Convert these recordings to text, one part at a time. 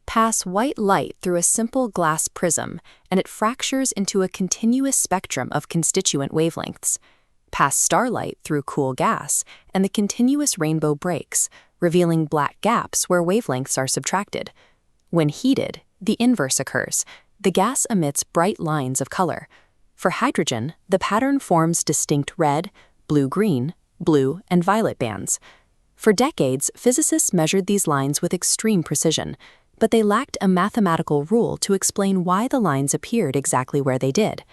pass white light through a simple glass prism, and it fractures into a continuous spectrum of constituent wavelengths. Pass starlight through cool gas, and the continuous rainbow breaks, revealing black gaps where wavelengths are subtracted. When heated, the inverse occurs. The gas emits bright lines of color. For hydrogen, the pattern forms distinct red, blue-green, blue, and violet bands. For decades, physicists measured these lines with extreme precision, but they lacked a mathematical rule to explain why the lines appeared exactly where they did.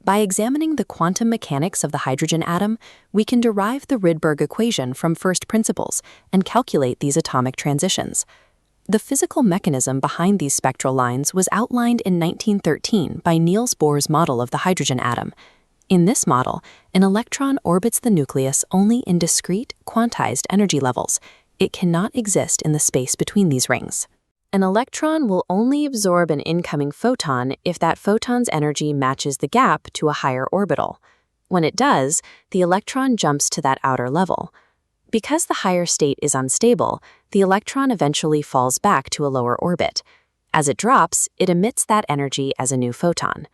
By examining the quantum mechanics of the hydrogen atom, we can derive the Rydberg equation from first principles and calculate these atomic transitions. The physical mechanism behind these spectral lines was outlined in 1913 by Niels Bohr's model of the hydrogen atom. In this model, an electron orbits the nucleus only in discrete, quantized energy levels. It cannot exist in the space between these rings. An electron will only absorb an incoming photon if that photon's energy matches the gap to a higher orbital. When it does, the electron jumps to that outer level. Because the higher state is unstable, the electron eventually falls back to a lower orbit. As it drops, it emits that energy as a new photon.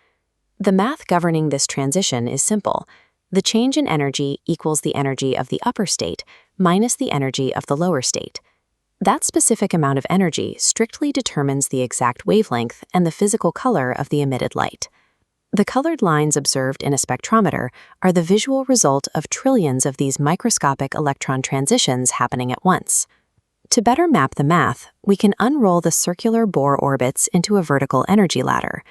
The math governing this transition is simple. The change in energy equals the energy of the upper state minus the energy of the lower state. That specific amount of energy strictly determines the exact wavelength and the physical color of the emitted light. The colored lines observed in a spectrometer are the visual result of trillions of these microscopic electron transitions happening at once. To better map the math, we can unroll the circular Bohr orbits into a vertical energy ladder.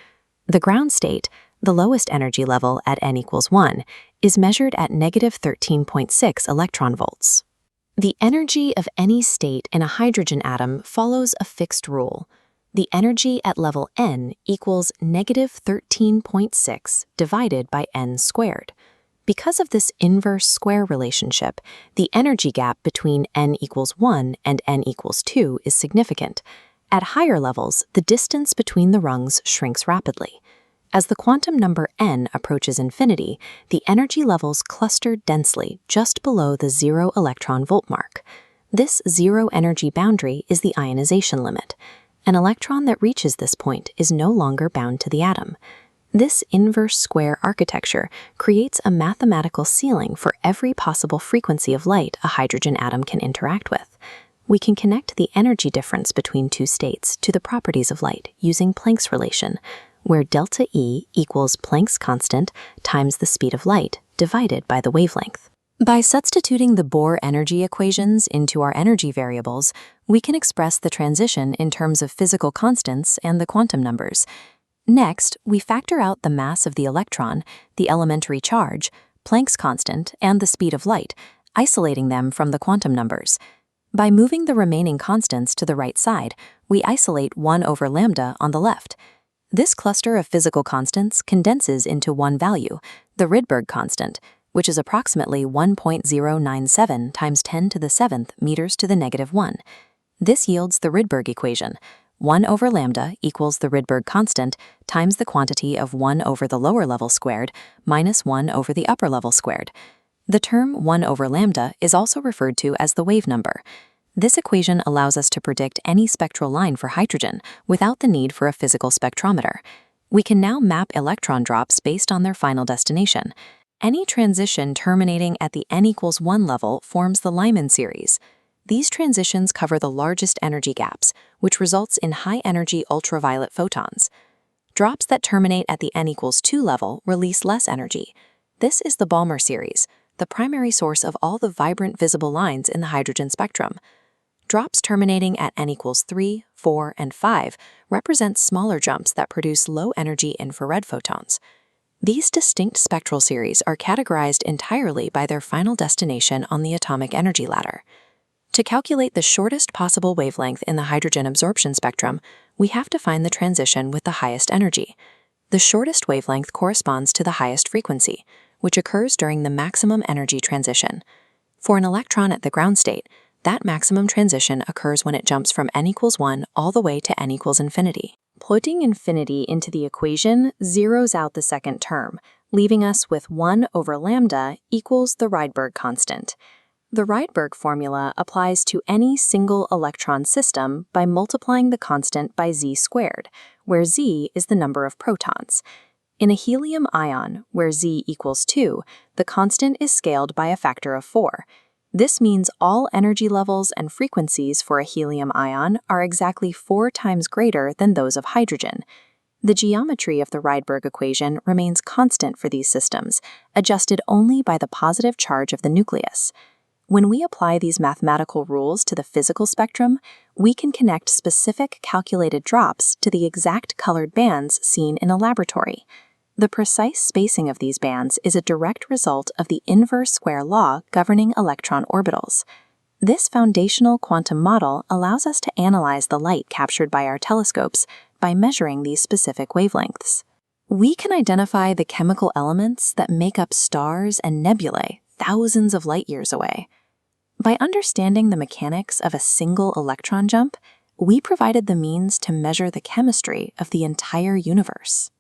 The ground state, the lowest energy level at n equals 1, is measured at negative 13.6 electron volts. The energy of any state in a hydrogen atom follows a fixed rule. The energy at level n equals negative 13.6 divided by n squared. Because of this inverse square relationship, the energy gap between n equals 1 and n equals 2 is significant. At higher levels, the distance between the rungs shrinks rapidly. As the quantum number n approaches infinity, the energy levels cluster densely just below the 0 electron volt mark. This zero energy boundary is the ionization limit. An electron that reaches this point is no longer bound to the atom. This inverse square architecture creates a mathematical ceiling for every possible frequency of light a hydrogen atom can interact with. We can connect the energy difference between two states to the properties of light using Planck's relation, where delta E equals Planck's constant times the speed of light divided by the wavelength. By substituting the Bohr energy equations into our energy variables, we can express the transition in terms of physical constants and the quantum numbers. Next, we factor out the mass of the electron, the elementary charge, Planck's constant, and the speed of light, isolating them from the quantum numbers. By moving the remaining constants to the right side, we isolate 1 over lambda on the left. This cluster of physical constants condenses into one value, the Rydberg constant, which is approximately 1.097 times 10 to the 7th meters to the negative 1. This yields the Rydberg equation. 1 over lambda equals the Rydberg constant times the quantity of 1 over the lower level squared minus 1 over the upper level squared. The term 1 over lambda is also referred to as the wave number. This equation allows us to predict any spectral line for hydrogen without the need for a physical spectrometer. We can now map electron drops based on their final destination. Any transition terminating at the n equals 1 level forms the Lyman series. These transitions cover the largest energy gaps, which results in high-energy ultraviolet photons. Drops that terminate at the n equals 2 level release less energy. This is the Balmer series, the primary source of all the vibrant visible lines in the hydrogen spectrum. Drops terminating at n equals 3, 4, and 5 represent smaller jumps that produce low-energy infrared photons. These distinct spectral series are categorized entirely by their final destination on the atomic energy ladder. To calculate the shortest possible wavelength in the hydrogen absorption spectrum, we have to find the transition with the highest energy. The shortest wavelength corresponds to the highest frequency, which occurs during the maximum energy transition. For an electron at the ground state, that maximum transition occurs when it jumps from n equals 1 all the way to n equals infinity. Putting infinity into the equation zeroes out the second term, leaving us with 1 over lambda equals the Rydberg constant. The Rydberg formula applies to any single electron system by multiplying the constant by z squared, where z is the number of protons. In a helium ion, where z equals 2, the constant is scaled by a factor of 4. This means all energy levels and frequencies for a helium ion are exactly 4 times greater than those of hydrogen. The geometry of the Rydberg equation remains constant for these systems, adjusted only by the positive charge of the nucleus. When we apply these mathematical rules to the physical spectrum, we can connect specific calculated drops to the exact colored bands seen in a laboratory. The precise spacing of these bands is a direct result of the inverse square law governing electron orbitals. This foundational quantum model allows us to analyze the light captured by our telescopes by measuring these specific wavelengths. We can identify the chemical elements that make up stars and nebulae thousands of light years away. By understanding the mechanics of a single electron jump, we provided the means to measure the chemistry of the entire universe.